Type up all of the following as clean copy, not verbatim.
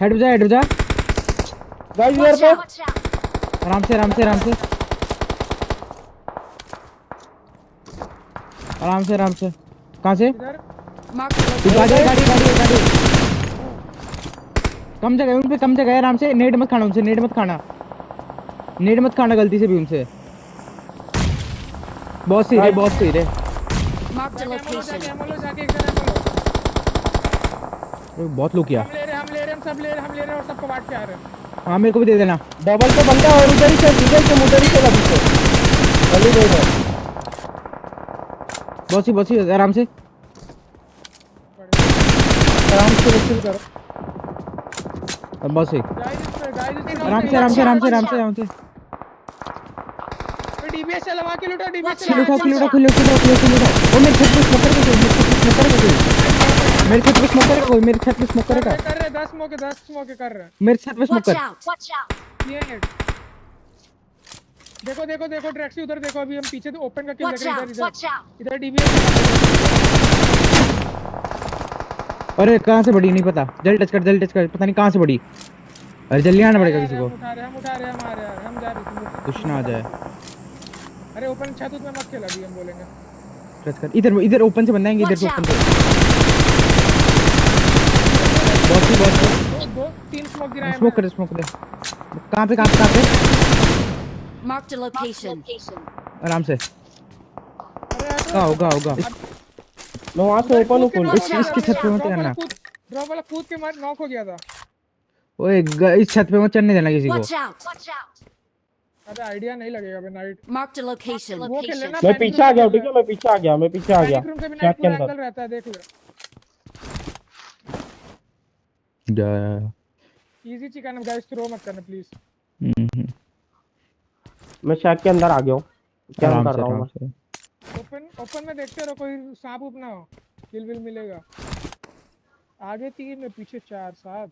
Head जा guys इधर पे आराम से आराम से आराम से आराम से आराम से। कहाँ से? गाड़ी गाड़ी गाड़ी गाड़ी। कम जगह है उन पे, कम जगह है। आराम से नेट मत खाना उनसे, नेट मत खाना, नेट मत खाना गलती से भी उनसे। बहुत सही रे, बहुत सही रे। बहुत लो किया। हम ले रहे हैं, सब ले रहे हैं, हम ले रहे हैं और सबको बांट के आ रहे हैं। हाँ मेरे को भी दे देना। डबल पे बंदा और उधर ही से लगी से जल्दी दे दो। बहुत सी आराम से रिसीव करो। बहुत सही। आराम से आराम से आराम से आराम से आराम से। डीबीएस चलवा के लूटा, डीबीएस खुले उठाओ खुले उठाओ खुले उठाओ खुले उठाओ। वो मेरे छत पे स्मोकर का कोई, मेरे छत पे स्मोकर का कोई, मेरे छत पे स्मोकर का कर रहे 10 स्मोक कर रहे हैं। मेरे छत पे स्मोकर। ये नेट देखो देखो देखो, ट्रैक्सी उधर देखो, अभी हम पीछे तो ओपन का किल देख रहे हैं। इधर डीबीएस। अरे कहाँ से बड़ी नहीं पता, जल्दी टच कर, पता नहीं कहाँ से बड़ी। अरे जल्दी आना पड़ेगा किसी को। हम उठा रहे हैं, हम जा रहे हैं, कुछ ना आ जाए। अरे ओपन छत में मत खेल, अभी हम बोलेंगे। टच कर, इधर इधर ओपन से बंदा आएंगे, इधर से ओपन से। बहुत दो 3 स्मोक गिराए। स्मोक कर। कहाँ पे Marked a location. आराम से। कहाँ होगा मैं वहां से ओपन हूं। इसकी छत पे मत करना। ड्रॉप वाला कूद के मार, नॉक हो गया था। ओए इस छत पे मत चढ़ने देना किसी को। अरे आइडिया नहीं लगेगा बे नाइट। Marked a location. वो खेल लेना। मैं पीछे आ गया, ठीक है, मैं पीछे आ गया। रूम से भी नाइट पूरा एंगल रहता है, देख ले। इजी चिकन गाइस, थ्रो मत करना प्लीज। मैं शैक के अंदर आ गया हूं। क्या कर रहा हूं मैं? ओपन में देखते रहो, कोई सांप उप ना हो, किल विल मिलेगा। आगे 3 है, पीछे 4 7,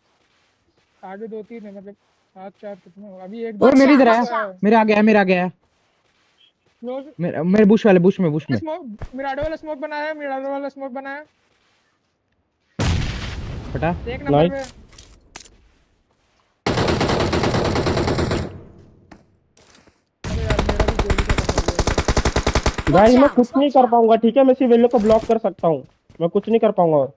आगे 2 3 है, मतलब 7 4 कितना हो? अभी एक और मेरी इधर है, मेरा आ गया क्लोज। मेरे बुश में मिराडो वाला स्मोक बनाया। फटा। एक नंबर पे। गाइस मैं कुछ नहीं कर पाऊंगा, ठीक है, मैं सिर्फ वेलो को ब्लॉक कर सकता हूं, मैं कुछ नहीं कर पाऊंगा। और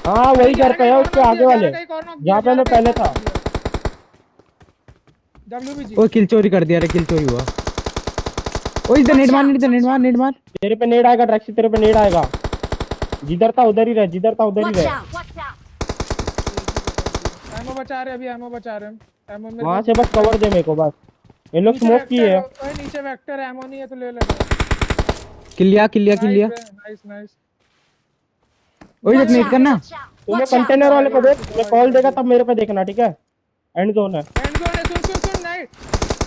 हाँ वही घर पे है, उसके आगे वाले जहाँ पे मैं पहले था। ओ किल चोरी कर दिया रे, किल चोरी हुआ। ओ इधर नेट मार। तेरे पे नेड आएगा ट्रैक्सी, तेरे पे नेड आएगा। जिधर था उधर ही रह। एमो बचा रहे, अभी एमो बचा रहे हैं। एमो में वहां से बस कवर दे मेरे को बस। ये लोग स्मोक किए है। ओए नीचे वेक्टर एमो नहीं है तो ले ले। किल लिया। नाइस। ओए जब नेट करना। तुम्हें कंटेनर वाले को देख, मैं कॉल देगा तब मेरे पे देखना, ठीक है। एंड जोन है। सुन नाइट।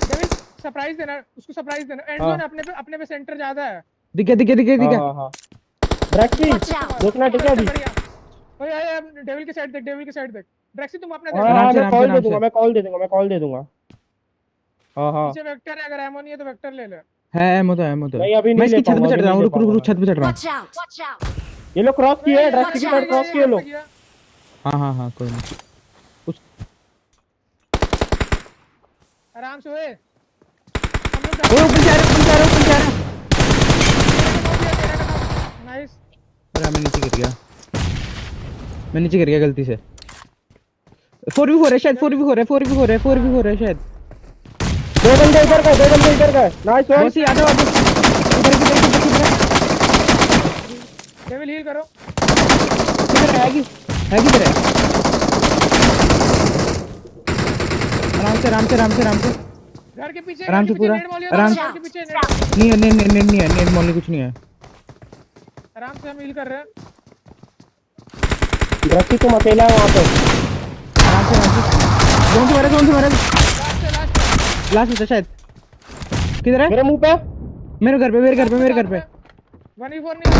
डेविल सरप्राइज देना उसको, सरप्राइज देना। एंड जोन अपने पे सेंटर ज्यादा है। दिखे। हां ट्रैक्सी देखना, ठीक है। अभी ओए डेविल की साइड देख। ड्रैक्सी तुम अपना देख। हां मैं कॉल दे दूंगा। हां पीछे वेक्टर है, अगर एमो नहीं है तो वेक्टर ले ले। है एमो तो नहीं अभी मैं नहीं इसकी छत पे चढ़ रहा हूं, रुक छत पे चढ़ रहा हूं। ये लोग क्रॉस किए, ट्रैक्सी की तरफ क्रॉस किए लोग। हां कोई नहीं। आराम से ओए। ऊपर जा रहा। नाइस। अरे मैं नीचे गिर गया गलती से। 4v4 है शायद, 4v4 है शायद। दो बंदे इधर गए। Nice one. बस आ जाओ इधर। डेविल हील करो। किधर है आराम से घर के पीछे आराम से पूरा आराम घर के पीछे नहीं है। नेट मॉल कुछ नहीं है। आराम से हम हील कर रहे हैं। ट्रैक्सी तुम अकेला है वहां पे। आराम से जोन से मारा। लास्ट में था शायद। किधर है? मेरे मुंह पे। मेरे घर पे 1v4 नहीं।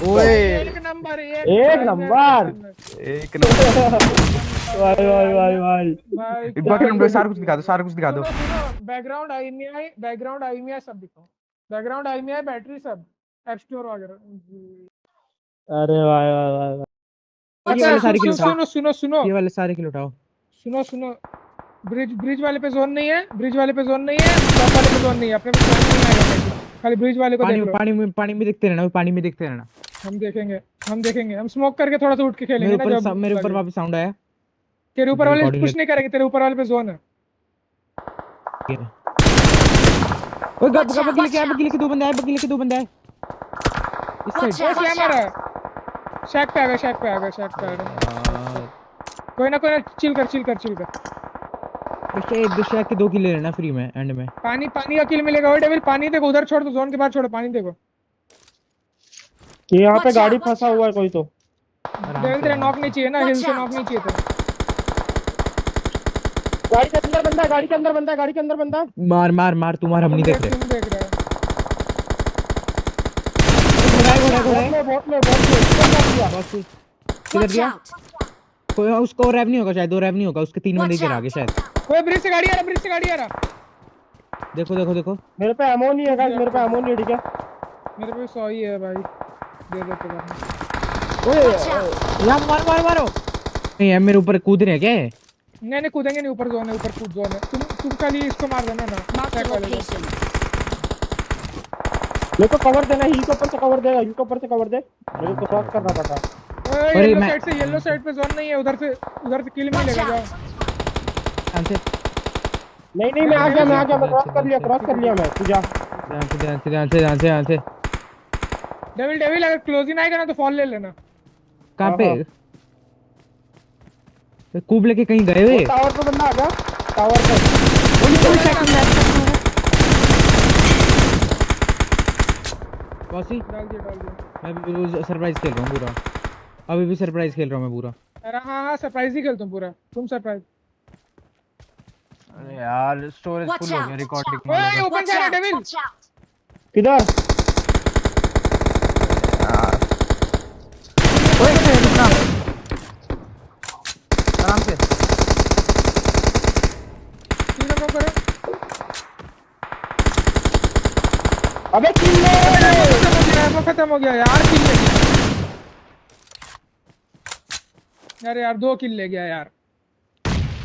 ओए एक नंबर भाई सारा कुछ दिखा दो। बैकग्राउंड आईएमआई सब दिखाओ। बैटरी सब एप स्टोर वगैरह। अरे वाह वाह वाह वाह। ये वाले सारे किल उठाओ, सुनो सुनो सुनो ये वाले सारे किल उठाओ। सुनो सुनो, ब्रिज ब्रिज वाले पे जोन नहीं है, ब्रिज वाले पे जोन नहीं है, टॉप वाले पे जोन नहीं है, अपने पे जोन नहीं आएगा, खाली ब्रिज वाले को पानी देख लो। पानी में देखते रहना, पानी में देखते रहना। हम देखेंगे, हम देखेंगे, हम स्मोक करके थोड़ा सा उठ के खेलेंगे ना जब मेरे ऊपर वापस साउंड आया। तेरे ऊपर वाले रिकॉर्डिंग कुछ नहीं करेंगे, तेरे ऊपर वाले पे जोन है। ओए बगीले के दो बंदे आए, बगीले के दो बंदे आए इस साइड। वो स्लैम आ रहा है, शैक पे आ गया, शैक पे आ गया, शैक पे आ गया। कोई ना चिल कर चिल कर चिल कर। दो शैक के 2 किल ले लेना फ्री में एंड में। पानी पानी का किल मिलेगा। ओए डेविल पानी देखो, उधर छोड़ दो, जोन के बाहर छोड़ो, पानी देखो। कि यहाँ पे गाड़ी फंसा हुआ है कोई तो। डेविल तेरा नॉक नहीं चाहिए ना, हिल से नॉक नहीं चाहिए तेरा। गाड़ी के अंदर बंदा है, गाड़ी के अंदर बंदा है, गाड़ी के अंदर बंदा है। मार मार मार, तुम्हारा हम नहीं देख रहे। तुम देख रहे हो। बहुत में किधर गया? कोई उसको रैप नहीं होगा शायद, 2 रैप नहीं होगा उसके, 3 बंदे इधर आ गए शायद। ओए ब्रिज से गाड़ी आ रहा, ब्रिज से गाड़ी आ रहा। देखो देखो देखो, मेरे पे एमो नहीं है गाइस, मेरे पे एमो नहीं है, ठीक है। मेरे पे 100 ही है भाई, दे दे तो करना। ओए यार मारो। नहीं यार मेरे ऊपर कूद रहे हैं क्या? नहीं कूदेंगे नहीं, ऊपर जोन है, ऊपर कूद जोन है। तुम खाली इसको मार देना ना। मेरे को कवर देना, हिल के ऊपर से कवर देगा, हिल के ऊपर से कवर दे, मेरे को क्रॉस करना पड़ता। ओए येलो साइड पे जोन नहीं है, उधर से किल मिलेगा। जाओ नहीं मैं आ गया, मैं क्रॉस कर लिया मैं। तू जा ध्यान से। डेविल अगर क्लोज इन आएगा ना तो फॉल ले लेना। कहां पे? कूब लेके कहीं गए हुए? टावर पे बंदा आ गया, टावर पे। बॉसी डाल दिया। मैं भी सरप्राइज खेल रहा हूँ पूरा, अभी भी सरप्राइज खेल रहा हूँ मैं पूरा। अरे हाँ सरप्राइज ही खेलता हूँ पूरा, तुम सरप्राइज। अरे यार स्टोरेज फुल हो गया रिकॉर्डिंग। ओए ओपन से आ रहा डेविल। किधर? ओए रुकना, आराम से। करो। अबे किल ले, वो खत्म हो गया यार, किल ले गया यार 2 किल ले गया यार।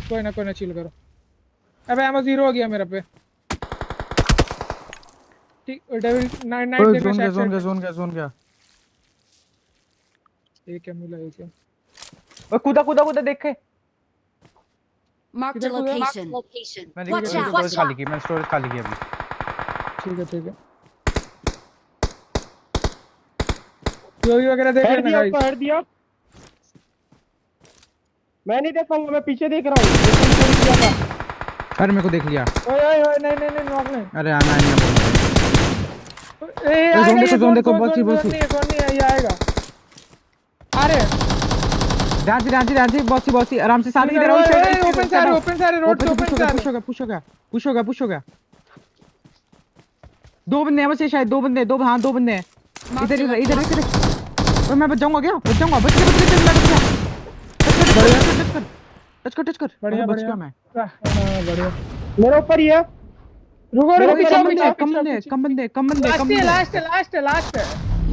कोई ना चिल करो। अबे एमो 0 हो गया मेरे पे। ठीक डेविल नाइट देखना, जोन गया। एक है मिला, एक है। ओए कूदा देखे। Mark the location. मैंने Watch out. स्टोरेज खाली की, मैंने स्टोरेज खाली की अभी। ठीक है यूवी वगैरह देख लेना गाइस। हेड दिया। मैं नहीं देख पाऊंगा, मैं पीछे देख रहा हूँ। अरे मेरे को देख लिया। ओए नहीं नॉक नहीं। अरे आना है जोन देखो बॉसी नहीं है, ये आएगा। अरे ध्यान से बॉसी आराम से, सामने इधर आओ। ओपन सारे रोड पे पुश हो गया। 2 बंदे हैं बस, शायद 2 बंदे, 2 बंदे हैं इधर। और मैं बच जाऊंगा क्या? बच गया। टच कर। बढ़िया बच गया मैं। बढ़िया। मेरे ऊपर ही है। रुको कम बंदे।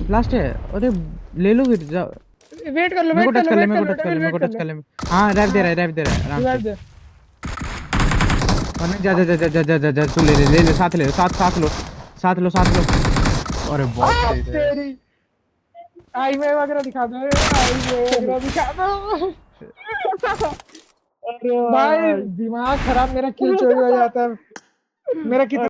लास्ट है। अरे ले लो फिर, जाओ। वेट कर लो, मेरे को टच कर ले। हां रैप दे रहा है आराम से। और नहीं जा तू ले साथ लो। अरे बहुत तेरी आई में वगैरह दिखा दो। भाई दिमाग खराब, मेरा किल चोरी हो जाता है मेरा।